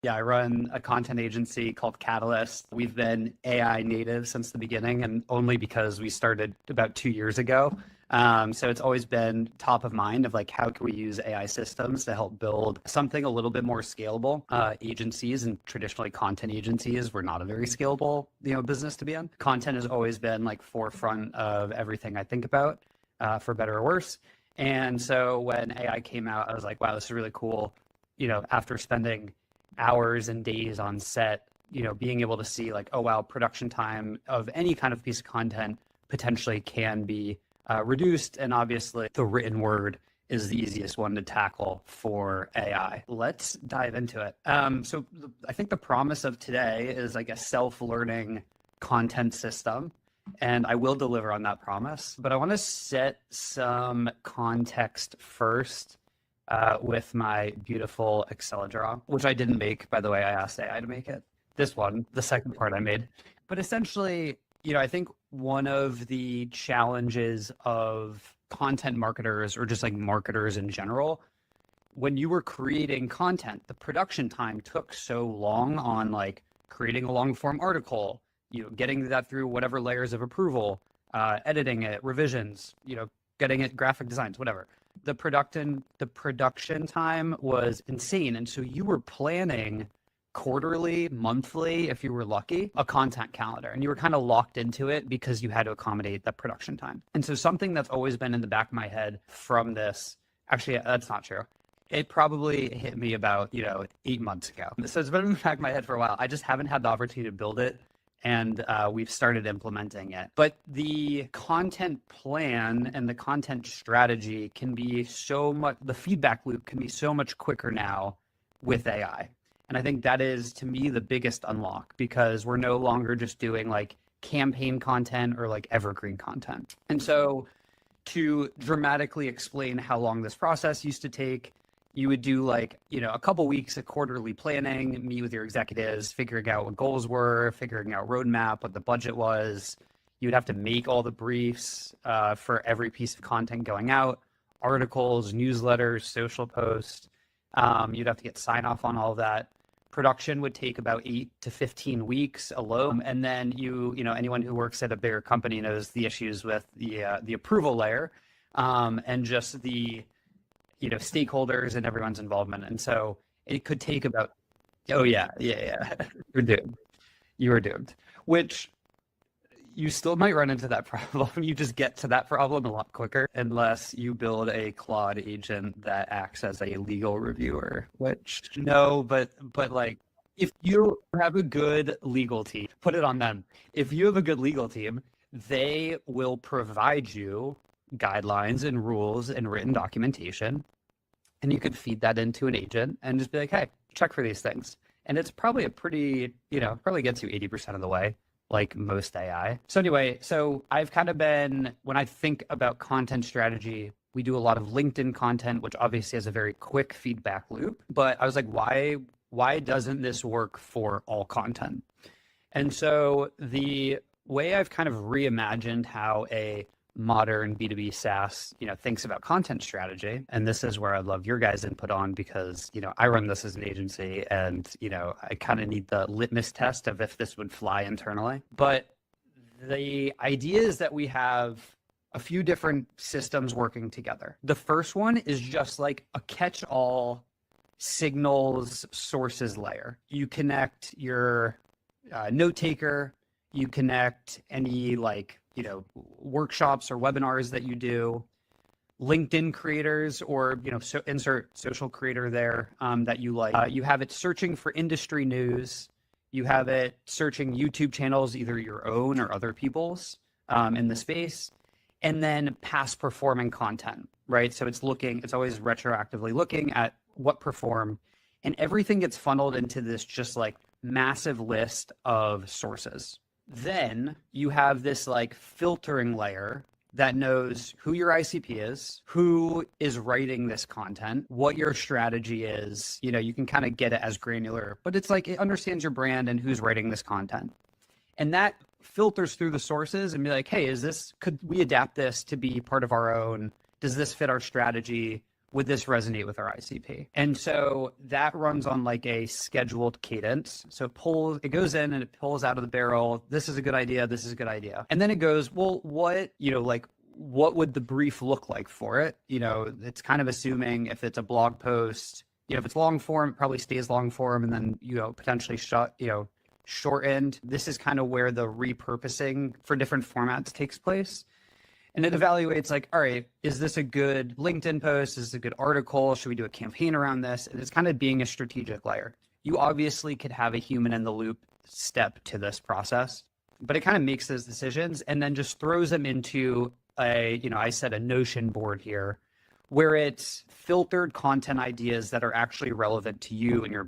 Yeah, I run a content agency called Catalyst. We've been AI native since the beginning, and only because we started about 2 years ago. So it's always been top of mind of like, how can we use AI systems to help build something a little bit more scalable? Agencies and traditionally content agencies were not a very scalable, business to be in. Content has always been like forefront of everything I think about, for better or worse. And so when AI came out, I was like, wow, this is really cool. After spending hours and days on set, being able to see like, oh wow, production time of any kind of piece of content potentially can be reduced. And obviously the written word is the easiest one to tackle for AI. Let's dive into it. I think the promise of today is like a self-learning content system, and I will deliver on that promise. But I want to set some context first with my beautiful Excel which I didn't make, by the way. I asked AI to make it. This one, the second part I made. But essentially, I think one of the challenges of content marketers, or just like marketers in general, when you were creating content, the production time took so long on like creating a long form article, getting that through whatever layers of approval, editing it, revisions, getting it graphic designs, whatever. The production time was insane. And so you were planning quarterly, monthly, if you were lucky, a content calendar, and you were kind of locked into it because you had to accommodate that production time. And so something that's always been in the back of my head from this, actually, that's not true. It probably hit me about, 8 months ago. So it's been in the back of my head for a while. I just haven't had the opportunity to build it, and we've started implementing it. But the content plan and the content strategy can be so much, the feedback loop can be so much quicker now with AI. And I think that is, to me, the biggest unlock, because we're no longer just doing like campaign content or like evergreen content. And so to dramatically explain how long this process used to take, you would do like, a couple weeks of quarterly planning, meet with your executives, figuring out what goals were, figuring out roadmap, what the budget was. You'd have to make all the briefs for every piece of content going out, articles, newsletters, social posts. You'd have to get sign off on all of that. Production would take about 8 to 15 weeks alone. And then anyone who works at a bigger company knows the issues with the approval layer, and just the stakeholders and everyone's involvement. And so it could take about, oh yeah. You're doomed. You are doomed. Which you still might run into that problem. You just get to that problem a lot quicker unless you build a Claude agent that acts as a legal reviewer, which no, but like, if you have a good legal team, put it on them. If you have a good legal team, they will provide you guidelines and rules and written documentation, and you could feed that into an agent and just be like, hey, check for these things. And it's probably a pretty, probably gets you 80% of the way, like most AI. So anyway, I've kind of been, when I think about content strategy, we do a lot of LinkedIn content, which obviously has a very quick feedback loop. But I was like, why doesn't this work for all content? And so the way I've kind of reimagined how a modern B2B SaaS, thinks about content strategy, and this is where I'd love your guys' input on, because, I run this as an agency, and, I kind of need the litmus test of if this would fly internally. But the idea is that we have a few different systems working together. The first one is just like a catch-all signals sources layer. You connect your note taker, you connect any workshops or webinars that you do, LinkedIn creators, or insert social creator there that you like. You have it searching for industry news. You have it searching YouTube channels, either your own or other people's in the space, and then past performing content, right? So it's always retroactively looking at what performed, and everything gets funneled into this just like massive list of sources. Then you have this like filtering layer that knows who your ICP is, who is writing this content, what your strategy is. You can kind of get it as granular, but it's like it understands your brand and who's writing this content. And that filters through the sources and be like, hey, could we adapt this to be part of our own? Does this fit our strategy? would this resonate with our ICP? And so that runs on like a scheduled cadence. So it goes in and it pulls out of the barrel. This is a good idea. This is a good idea. And then it goes, well, what would the brief look like for it? It's kind of assuming if it's a blog post, if it's long form, it probably stays long form and then, potentially shortened. This is kind of where the repurposing for different formats takes place. And it evaluates like, all right, is this a good LinkedIn post? Is this a good article? Should we do a campaign around this? And it's kind of being a strategic layer. You obviously could have a human in the loop step to this process, but it kind of makes those decisions and then just throws them into I said a Notion board here, where it's filtered content ideas that are actually relevant to you and your